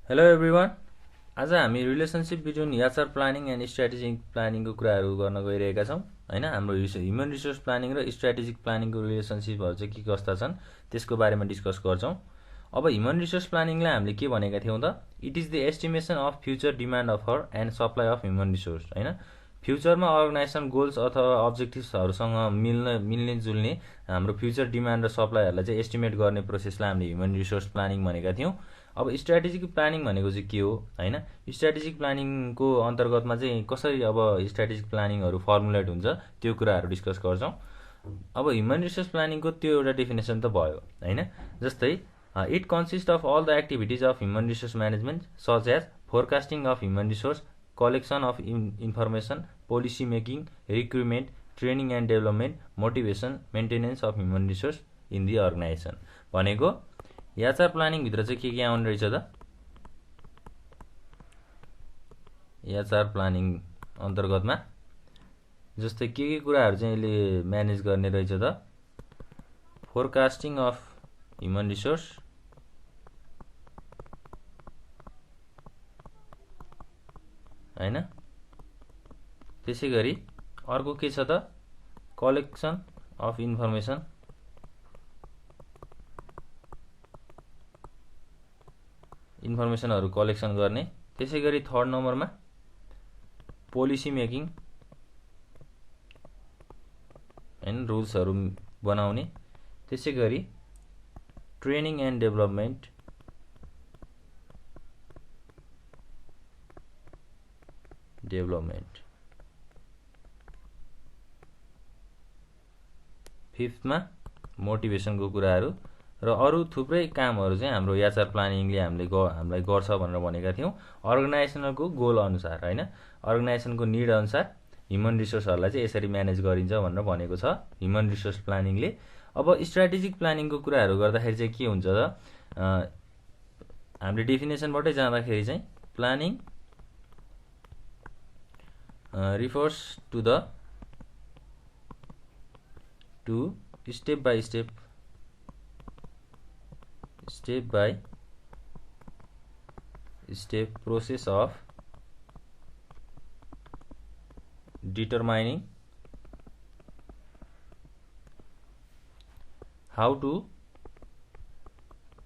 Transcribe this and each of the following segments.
Hello everyone. आज हामी relationship between HR planning and strategic प्लानिङको कुराहरू गर्न गइरहेका छौँ हैन। हाम्रो ह्युमन रिसोर्स प्लानिङ र स्ट्राटेजिक प्लानिङको रिलेसनसिपहरू चाहिँ के कस्ता छन् त्यसको बारेमा डिस्कस गर्छौँ। अब ह्युमन रिसोर्स प्लानिङलाई हामीले के भनेका थियौँ त? It is the estimation of future demand of her and supply of human resource हैन। फ्युचरमा अर्गनाइजेसन गोल्स अथवा अब्जेक्टिभ्सहरूसँग मिल्ने जुल्ने हाम्रो फ्युचर डिमान्ड र सप्लाईहरूलाई चाहिँ एस्टिमेट गर्ने प्रोसेसलाई हामीले ह्युमन रिसोर्स प्लानिङ भनेका थियौँ। अब स्ट्राटेजिक प्लानिङ भनेको चाहिँ के हो हैन? स्ट्राटेजिक प्लानिङको अन्तर्गतमा चाहिँ कसरी अब स्ट्राटेजिक प्लानिङहरू फर्मुलेट हुन्छ त्यो कुराहरू डिस्कस गर्छौँ। अब ह्युमन रिसोर्स प्लानिङको त्यो एउटा डेफिनेसन त भयो हैन। जस्तै it consist of all the activities of human resource management such as forecasting of human resource, collection of information, policy making, recruitment, training and development, motivation, maintenance of human resource in the organisation. भनेको HR planning भित्र चाहिँ के आउने रहेछ त? HR planning अन्तर्गतमा जस्तै के कुराहरू चाहिँ यसले म्यानेज गर्ने रहेछ त? फोरकास्टिङ अफ ह्युमन रिसोर्स हैन। त्यसै गरी अर्को के छ त? कलेक्सन अफ इन्फर्मेसनहरू कलेक्सन गर्ने। त्यसै गरी थर्ड नम्बरमा पोलिसी मेकिङ हैन, रुल्सहरू बनाउने। त्यसै गरी ट्रेनिङ एन्ड डेभलपमेन्ट, फिफ्थमा मोटिभेसनको कुराहरू र अरू थुप्रै कामहरू चाहिँ हाम्रो एचआर प्लानिङले हामीलाई गर्छ भनेर भनेका थियौँ। अर्गनाइजेसनको गोल अनुसार हैन, अर्गनाइजेसनको निड अनुसार ह्युमन रिसोर्सहरूलाई चाहिँ यसरी म्यानेज गरिन्छ भनेर भनेको छ ह्युमन रिसोर्स प्लानिङले। अब स्ट्राटेजिक प्लानिङको कुराहरू गर्दाखेरि चाहिँ के हुन्छ त? हामीले डेफिनेसनबाटै जाँदाखेरि चाहिँ planning refers to step by step process of determining how to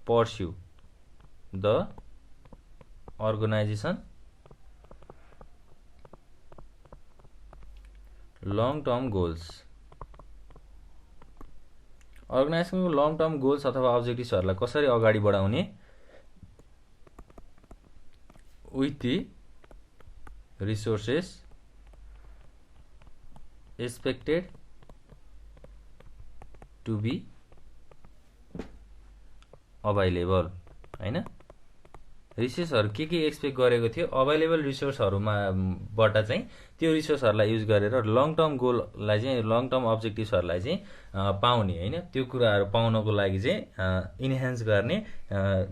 pursue the organization long term goals। अर्गनाइजेसनको लङ टर्म गोल्स अथवा अब्जेक्टिभ्सहरूलाई कसरी अगाडि बढाउने with the resources expected to be available हैन। रिसोर्सहरू के एक्सपेक्ट गरेको थियो अभाइलेबल रिसोर्सहरूबाट चाहिँ त्यो रिसोर्सहरूलाई युज गरेर लङ टर्म गोललाई चाहिँ लङ टर्म अब्जेक्टिभ्सहरूलाई चाहिँ पाउने हैन। त्यो कुराहरू पाउनको लागि चाहिँ इन्हान्स गर्ने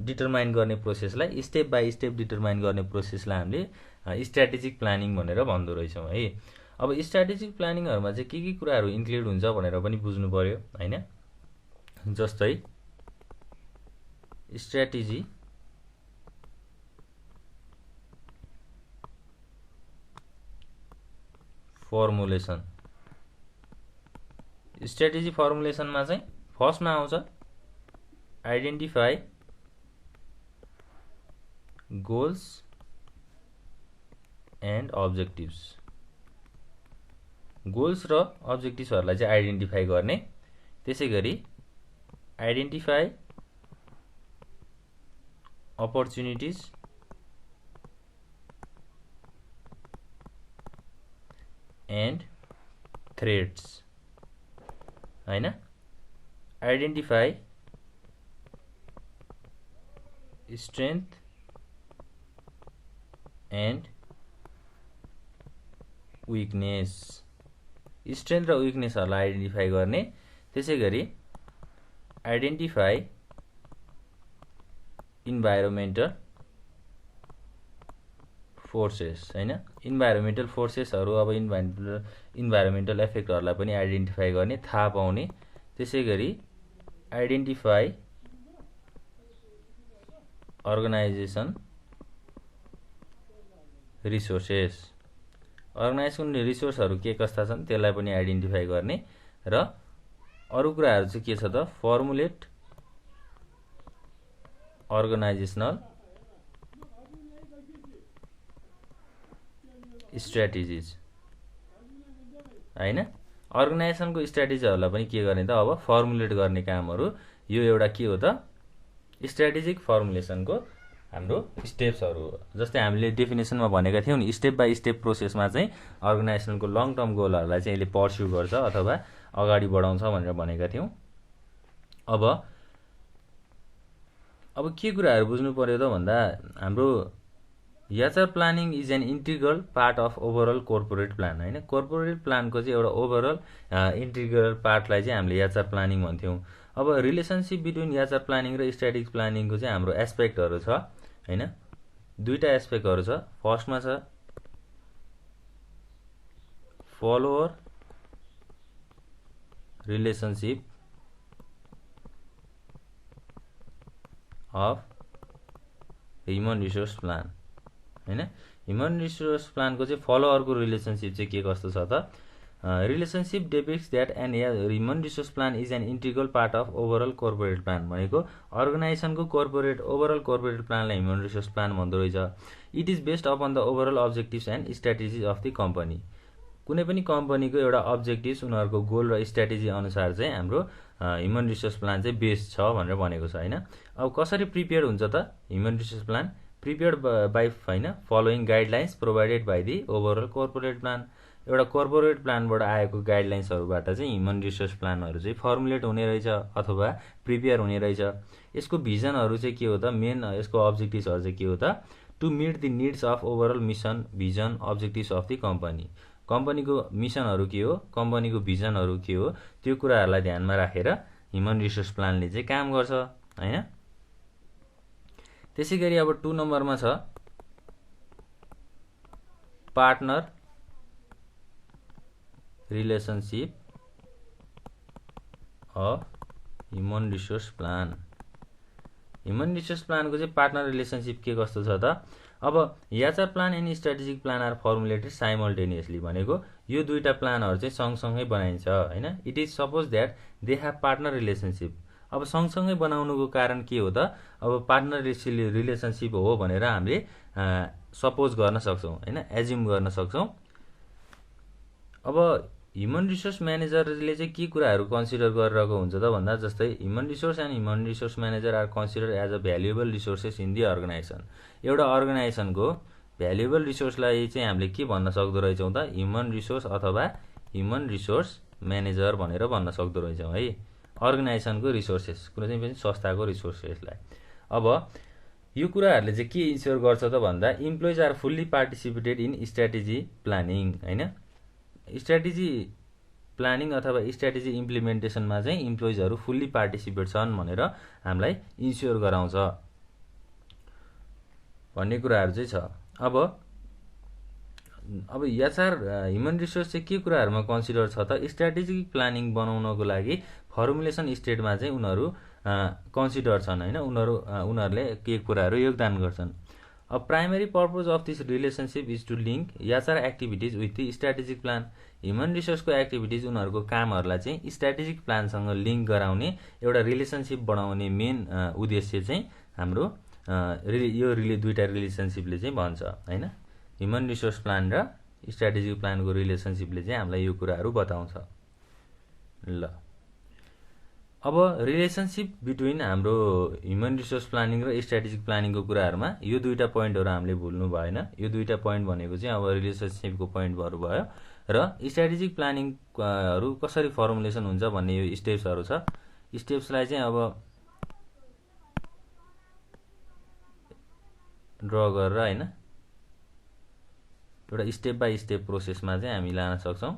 डिटरमाइन गर्ने प्रोसेसलाई स्टेप बाई स्टेप डिटरमाइन गर्ने प्रोसेसलाई हामीले स्ट्राटेजिक प्लानिङ भनेर भन्दो रहेछौँ है। अब स्ट्राटेजिक प्लानिङहरूमा चाहिँ के कुराहरू इन्क्लुड हुन्छ भनेर पनि बुझ्नु पर्यो हैन। जस्तै स्ट्राटेजी फर्मुलेसन। स्ट्राटेजी फर्मुलेसनमा चाहिँ फर्स्टमा आउँछ identify goals and objectives. Goals र अब्जेक्टिभ्सहरूलाई चाहिँ आइडेन्टिफाई गर्ने। त्यसै गरी आइडेन्टिफाई अपर्च्युनिटिज एन्ड थ्रेट्स हैन। Identify strength and weakness. Strength र विकनेसहरूलाई आइडेन्टिफाई गर्ने। त्यसै गरी आइडेन्टिफाई इन्भाइरोमेन्टल फोर्सेस हैन। इन्भाइरोमेन्टल फोर्सेसहरू अब इन्भाइरोमेन्टल इफेक्टहरूलाई पनि आइडेन्टिफाई गर्ने, थाहा पाउने। त्यसै गरी आइडेन्टिफाई अर्गनाइजेसन रिसोर्सेस, अर्गनाइजेसनको रिसोर्सहरू के कस्ता छन् त्यसलाई पनि आइडेन्टिफाई गर्ने र अरु कुराहरू चाहिँ के छ त फर्मुलेट अर्गनाइजेसनल स्ट्र्याटेजिज हैन। अर्गनाइजेसनको स्ट्र्याटेजीहरूलाई पनि के गर्ने त अब फर्मुलेट गर्ने कामहरू यो एउटा के हो त स्ट्र्याटेजिक फर्मुलेसनको हाम्रो स्टेप्सहरू हो। जस्तै हामीले डेफिनेसनमा भनेका थियौं नि स्टेप बाइ स्टेप प्रोसेसमा चाहिँ अर्गनाइजेसनको लङ टर्म गोलहरूलाई चाहिँ यसले पर्स्यु गर्छ अथवा अगाडि बढाउँछ भनेर भनेका थियौं। अब के कुराहरू बुझ्नु पर्यो त भन्दा हाम्रो HR planning is an integral part of overall corporate plan हैन। कर्पोरेट प्लानको चाहिँ एउटा ओभरअल इन्टिग्रल पार्टलाई चाहिँ हामीले एचआर प्लानिङ भन्थ्यौं। अब रिलेसनशिप बिट्विन एचआर प्लानिङ र स्ट्र्याटेजिक प्लानिङको चाहिँ हाम्रो एस्पेक्टहरू छ हैन। दुईटा एस्पेक्टहरू छ। फर्स्टमा छ follower relationship of human resource plan हैन। ह्युमन रिसोर्स प्लानको चाहिँ फलोअरको रिलेसनशिप चाहिँ के कस्तो छ त relationship depicts that an human resource plan is an integral part of overall corporate plan भनेको अर्गनाइजेसनको ओभरअल कर्पोरेट प्लानलाई ह्युमन रिसोर्स प्लान भन्दो रहेछ। It is based upon the overall objectives and strategies of the company. कुनै पनि कम्पनीको एउटा objectives उनीहरूको गोल र स्ट्र्याटेजी अनुसार चाहिँ हाम्रो ह्युमन रिसोर्स प्लान चाहिँ बेस्ड छ भनेर भनेको छ हैन। अब कसरी प्रिपेयर हुन्छ त human resource plan prepared by हैन following guidelines provided by the overall corporate plan. एउटा कर्पोरेट प्लानबाट आएको गाइडलाइन्सहरूबाट चाहिँ ह्युमन रिसोर्स प्लानहरू चाहिँ फर्मुलेट हुने रहेछ अथवा प्रिपेयर हुने रहेछ। यसको भिजनहरू चाहिँ के हो त मेन यसको अब्जेक्टिभ्सहरू चाहिँ के हो त to meet the needs of overall mission vision objectives of the company. कम्पनीको मिसनहरू के हो कम्पनीको भिजनहरू के हो त्यो कुराहरूलाई ध्यानमा राखेर ह्युमन रिसोर्स प्लानले चाहिँ काम गर्छ हैन। त्यसैगरी अब 2 नम्बरमा छ partner relationship of human resource plan. Human resource प्लानको चाहिँ पार्टनर रिलेसनशिप के कस्तो छ त अब HR plan and strategic plan are formulated simultaneously भनेको यो दुईटा प्लानहरू चाहिँ सँगसँगै बनाइन्छ हैन। It is suppose that they have partner relationship. अब सँगसँगै बनाउनुको कारण के हो त अब पार्टनर रिलेसनशिप हो भनेर हामीले सपोज गर्न सक्छौं हैन एज्युम गर्न सक्छौं। अब ह्युमन रिसोर्स म्यानेजरले चाहिँ के कुराहरू कन्सिडर गरिरहेको हुन्छ त भन्दा जस्तै human resource and human resource manager are consider as a valuable resources in the organisation. एउटा अर्गनाइजेसनको भ्यालुएबल रिसोर्सलाई चाहिँ हामीले के भन्न सक्दो रहेछौं त ह्युमन रिसोर्स अथवा ह्युमन रिसोर्स म्यानेजर भनेर भन्न सक्दो रहेछौं है। अर्गनाइजेसनको रिसोर्सेस कुनै चाहिँ पनि संस्थाको रिसोर्सेसलाई। अब यो कुराहरूले चाहिँ के इन्स्योर गर्छ त भन्दा employees are fully participated in strategy planning हैन। स्ट्र्याटेजी प्लानिङ अथवा स्ट्र्याटेजी इम्प्लिमेन्टेसनमा चाहिँ इम्प्लोइजहरू फुल्ली पार्टिसिपेट छन् भनेर हामीलाई इन्स्योर गराउँछ भन्ने कुराहरू चाहिँ छ। अब एचआर ह्युमन रिसोर्स चाहिँ के कुराहरूमा कन्सिडर छ त स्ट्र्याटेजिक प्लानिङ बनाउनको लागि फर्मुलेसन स्टेटमा चाहिँ उनीहरू कन्सिडर छन् हैन। उनीहरूले के कुराहरू योगदान गर्छन्। A primary purpose of this relationship is to link HR activities with the strategic plan. Human रिसोर्सको एक्टिभिटिज उनीहरूको कामहरूलाई चाहिँ स्ट्र्याटेजिक प्लानसँग लिङ्क गराउने एउटा रिलेसनशिप बनाउने मेन उद्देश्य चाहिँ हाम्रो यो दुईटा रिलेसनशिपले चाहिँ भन्छ हैन। ह्युमन रिसोर्स प्लान र स्ट्र्याटेजिक प्लानको रिलेसनशिपले चाहिँ हामीलाई यो कुराहरू बताउँछ। ल अब रिलेसनशिप बिट्विन हाम्रो ह्युमन रिसोर्स प्लानिङ र स्ट्र्याटेजिक प्लानिङको कुराहरूमा यो दुईटा पोइन्टहरू हामीले भुल्नु भएन। यो दुईटा पोइन्ट भनेको चाहिँ अब रिलेसनशिपको पोइन्टहरू भयो र स्ट्र्याटेजिक प्लानिङहरू कसरी फर्मुलेसन हुन्छ भन्ने यो स्टेप्सहरू छ। स्टेप्सलाई चाहिँ अब ड्र गरेर हैन एउटा स्टेप बाइ स्टेप प्रोसेसमा चाहिँ हामी लान सक्छौं।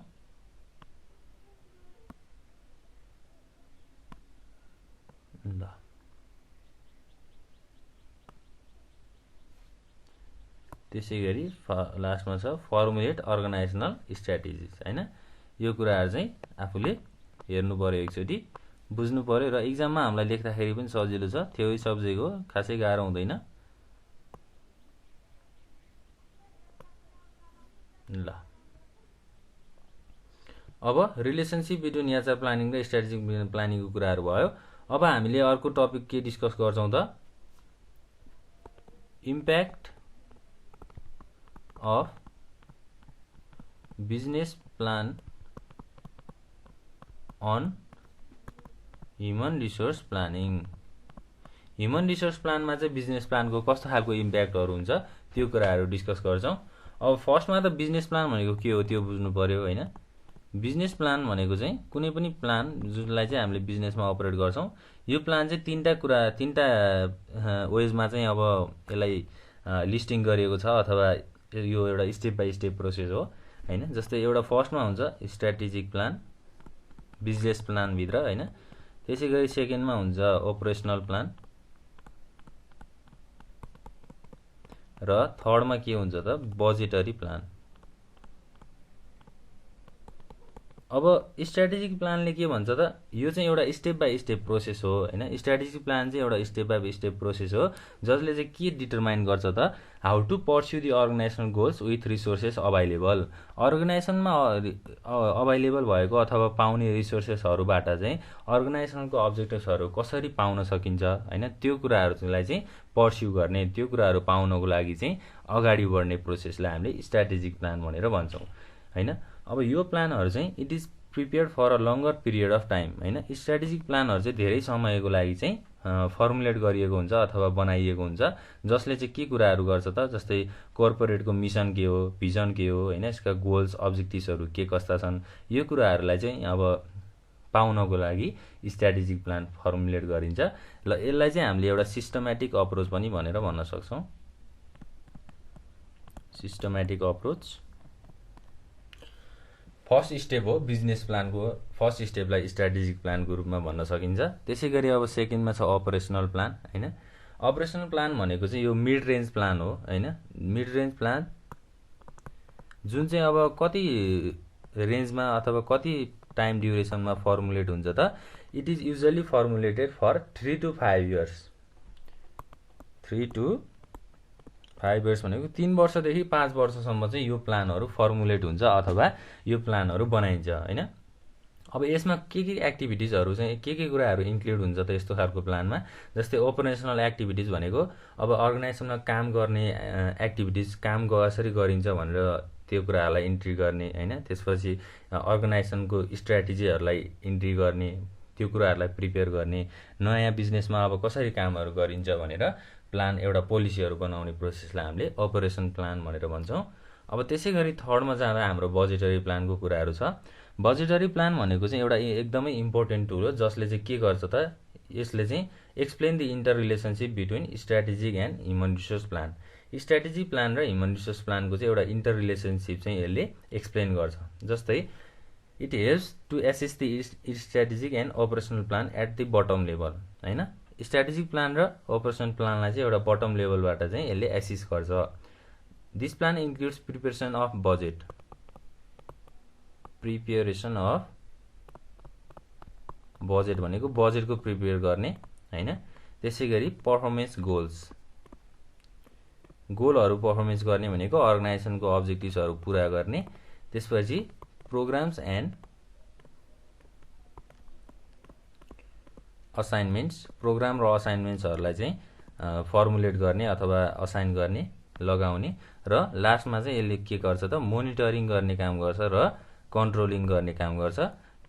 ल त्यसैगरी लास्टमा छ फर्मुलेट अर्गनाइजेसनल स्ट्र्याटेजिज हैन। यो कुराहरु चाहिँ आफूले हेर्नु पर्यो एकचोटी बुझ्नु पर्यो र एक्जाममा हामीलाई लेख्दाखेरि पनि सजिलो छ। थ्योरी सब्जेक्ट हो खासै गाह्रो हुँदैन। ल अब रिलेसनशिप बिट्विन एचआर प्लानिङ र स्ट्राटेजिक प्लानिङको कुराहरू भयो। अब हामीले अर्को टपिक के डिस्कस गर्छौँ त, impact of business plan on human resource planning. Human resource प्लानमा चाहिँ बिजनेस प्लानको कस्तो खालको इम्प्याक्टहरू हुन्छ त्यो कुराहरू डिस्कस गर्छौँ। अब फर्स्टमा त बिजनेस प्लान भनेको के हो त्यो बुझ्नु पर्यो होइन। बिजनेस प्लान भनेको चाहिँ कुनै पनि प्लान जुनलाई चाहिँ हामीले बिजनेसमा अपरेट गर्छौँ, यो प्लान चाहिँ तीनटा वेजमा चाहिँ अब यसलाई लिस्टिङ गरिएको छ, अथवा यो एउटा स्टेप बाई स्टेप प्रोसेस हो होइन। जस्तै एउटा फर्स्टमा हुन्छ स्ट्राटेजिक प्लान बिजनेस प्लानभित्र होइन, त्यसै गरी सेकेन्डमा हुन्छ अपरेसनल प्लान, र थर्डमा के हुन्छ त बजेटरी प्लान। अब स्ट्राटेजिक प्लानले के भन्छ त, यो चाहिँ एउटा स्टेप बाई स्टेप प्रोसेस हो होइन। स्ट्राटेजिक प्लान चाहिँ एउटा स्टेप बाई स्टेप प्रोसेस हो जसले चाहिँ के डिटरमाइन गर्छ त, how to pursue the organisational goals with resources available. अर्गनाइजेसनमा अभाइलेबल भएको अथवा पाउने रिसोर्सेसहरूबाट चाहिँ अर्गनाइजेसनको अब्जेक्टिभ्सहरू कसरी पाउन सकिन्छ होइन, त्यो कुराहरूलाई चाहिँ पर्स्यु गर्ने, त्यो कुराहरू पाउनको लागि चाहिँ अगाडि बढ्ने प्रोसेसलाई हामीले स्ट्राटेजिक प्लान भनेर भन्छौँ होइन। अब यो प्लानहरू चाहिँ it is prepared for a longer period of time होइन। स्ट्राटेजिक प्लानहरू चाहिँ धेरै समयको लागि चाहिँ फर्मुलेट गरिएको हुन्छ अथवा बनाइएको हुन्छ, जसले चाहिँ के कुराहरू गर्छ त, जस्तै कर्पोरेटको मिसन के हो, भिजन के हो होइन, यसका गोल्स अब्जेक्टिभ्सहरू के कस्ता छन्, यो कुराहरूलाई चाहिँ अब पाउनको लागि स्ट्राटेजिक प्लान फर्मुलेट गरिन्छ। ल यसलाई चाहिँ हामीले एउटा सिस्टमेटिक अप्रोच पनि भनेर भन्न सक्छौँ। सिस्टमेटिक अप्रोच फर्स्ट स्टेप हो बिजनेस प्लानको, फर्स्ट स्टेपलाई स्ट्राटेजिक प्लानको रूपमा भन्न सकिन्छ। त्यसै गरी अब सेकेन्डमा छ अपरेसनल प्लान होइन। अपरेसनल प्लान भनेको चाहिँ यो मिड रेन्ज प्लान हो होइन। मिड रेन्ज प्लान जुन चाहिँ अब कति रेन्जमा अथवा कति टाइम ड्युरेसनमा फर्मुलेट हुन्छ त, it is usually formulated for 3 to 5 years। 3 to 5 years भनेको 3 वर्षदेखि 5 वर्षसम्म चाहिँ यो प्लानहरू फर्मुलेट हुन्छ अथवा यो प्लानहरू बनाइन्छ होइन। अब यसमा के एक्टिभिटिजहरू चाहिँ के कुराहरू इन्क्लुड हुन्छ त यस्तो खालको प्लानमा, जस्तै अपरेसनल एक्टिभिटिज भनेको अब अर्गनाइजेसनमा काम गर्ने एक्टिभिटिज, काम कसरी गरिन्छ भनेर त्यो कुराहरूलाई इन्ट्री गर्ने होइन। त्यसपछि अर्गनाइजेसनको स्ट्राटेजीहरूलाई इन्ट्री गर्ने, त्यो कुराहरूलाई प्रिपेयर गर्ने, नयाँ बिजनेसमा अब कसरी कामहरू गरिन्छ भनेर प्लान एउटा पोलिसीहरू बनाउने प्रोसेसलाई हामीले अपरेसन प्लान भनेर भन्छौँ। अब त्यसै गरी थर्डमा जाँदा हाम्रो बजेटरी प्लानको कुराहरू छ। बजेटरी प्लान भनेको चाहिँ एउटा एकदमै इम्पोर्टेन्ट टुल हो जसले चाहिँ के गर्छ त, यसले चाहिँ explain the interrelationship between strategic and human resource plan. Strategic plan र ह्युमन रिसोर्स प्लानको चाहिँ एउटा इन्टर रिलेसनसिप चाहिँ यसले एक्सप्लेन गर्छ। जस्तै it helps to assess the strategic and operational plan at the bottom level होइन। स्ट्राटेजिक प्लान र अपरेसनल प्लानलाई चाहिँ एउटा बटम लेभलबाट चाहिँ यसले एसेस गर्छ। This plan includes preparation of budget, preparation of budget भनेको बजेटको प्रिपेयर गर्ने होइन। त्यसै गरी पर्फर्मेन्स गोल्स, गोलहरू पर्फर्मेन्स गर्ने भनेको अर्गनाइजेसनको अब्जेक्टिभ्सहरू पुरा गर्ने। त्यसपछि प्रोग्राम्स एन्ड असाइनमेन्ट्स, प्रोग्राम र असाइनमेन्ट्सहरूलाई चाहिँ फर्मुलेट गर्ने अथवा असाइन गर्ने, लगाउने, र लास्टमा चाहिँ यसले के गर्छ त मोनिटरिङ गर्ने काम गर्छ र कन्ट्रोलिङ गर्ने काम गर्छ।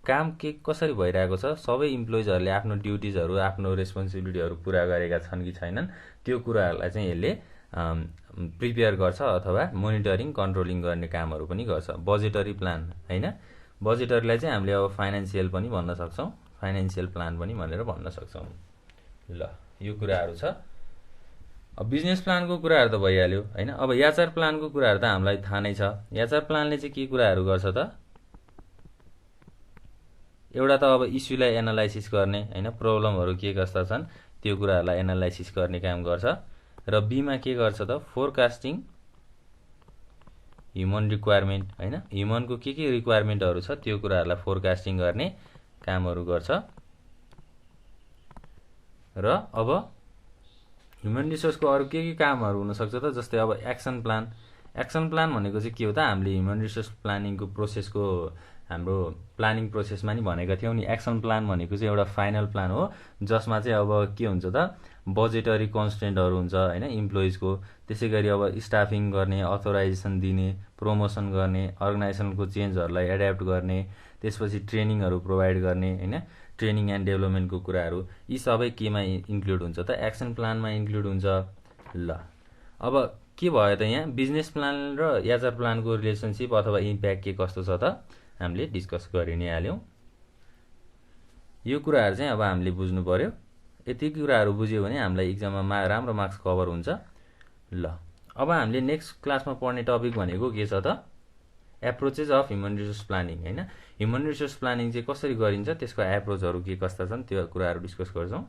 काम के कसरी भइरहेको छ, सबै इम्प्लोइजहरूले आफ्नो ड्युटिजहरू आफ्नो रेस्पोन्सिबिलिटीहरू पुरा गरेका छन् कि छैनन्, त्यो कुराहरूलाई चाहिँ यसले प्रिपेयर गर्छ अथवा मोनिटरिङ कन्ट्रोलिङ गर्ने कामहरू पनि गर्छ। बजेटरी प्लान होइन। बजेटरीलाई चाहिँ हामीले अब फाइनेन्सियल पनि भन्न सक्छौँ, फाइनेन्सियल प्लान पनि भनेर भन्न सक्छौँ। ल यो कुराहरू छ। अब बिजनेस प्लानको कुराहरू त भइहाल्यो होइन। अब एचआर प्लानको कुराहरू त हामीलाई थाहा नै छ। एचआर प्लानले चाहिँ के कुराहरू गर्छ त, एउटा त अब इस्युलाई एनालाइसिस गर्ने होइन, प्रब्लमहरू के कस्ता छन् त्यो कुराहरूलाई एनालाइसिस गर्ने काम गर्छ। र बीमा के गर्छ त फोरकास्टिङ ह्युमन रिक्वायरमेन्ट होइन, ह्युमनको के रिक्वायरमेन्टहरू छ त्यो कुराहरूलाई फोरकास्टिङ गर्ने कामहरू गर्छ। र अब ह्युमन रिसोर्सको अरू के कामहरू हुनसक्छ त, जस्तै अब एक्सन प्लान। एक्सन प्लान भनेको चाहिँ के हो त, हामीले ह्युमन रिसोर्स प्लानिङको प्रोसेसको हाम्रो प्लानिङ प्रोसेसमा नि भनेका थियौँ नि। एक्सन प्लान भनेको चाहिँ एउटा फाइनल प्लान हो जसमा चाहिँ अब के हुन्छ त, बजेटरी कन्स्टेन्टहरू हुन्छ होइन इम्प्लोइजको, त्यसै गरी अब स्टाफिङ गर्ने, अथोराइजेसन दिने, प्रमोसन गर्ने, अर्गनाइजेसनको चेन्जहरूलाई एड्याप्ट गर्ने, त्यसपछि ट्रेनिङहरू प्रोभाइड गर्ने होइन, ट्रेनिङ एन्ड डेभलपमेन्टको कुराहरू, यी सबै केमा इन्क्लुड हुन्छ त, एक्सन प्लानमा इन्क्लुड हुन्छ। ल अब के भयो त, यहाँ बिजनेस प्लान र एचआर प्लानको रिलेसनसिप अथवा इम्प्याक्ट के कस्तो छ त हामीले डिस्कस गरि नै हाल्यौँ। यो कुराहरू चाहिँ अब हामीले बुझ्नु पर्यो। यति कुराहरू बुझ्यो भने हामीलाई इक्जाममा राम्रो मार्क्स कभर हुन्छ। ल अब हामीले नेक्स्ट क्लासमा पढ्ने टपिक भनेको के छ त, approaches of human resource planning होइन। ह्युमन रिसोर्स प्लानिङ चाहिँ कसरी गरिन्छ, त्यसको एप्रोचहरू के कस्ता छन् त्यो कुराहरू डिस्कस गर्छौँ।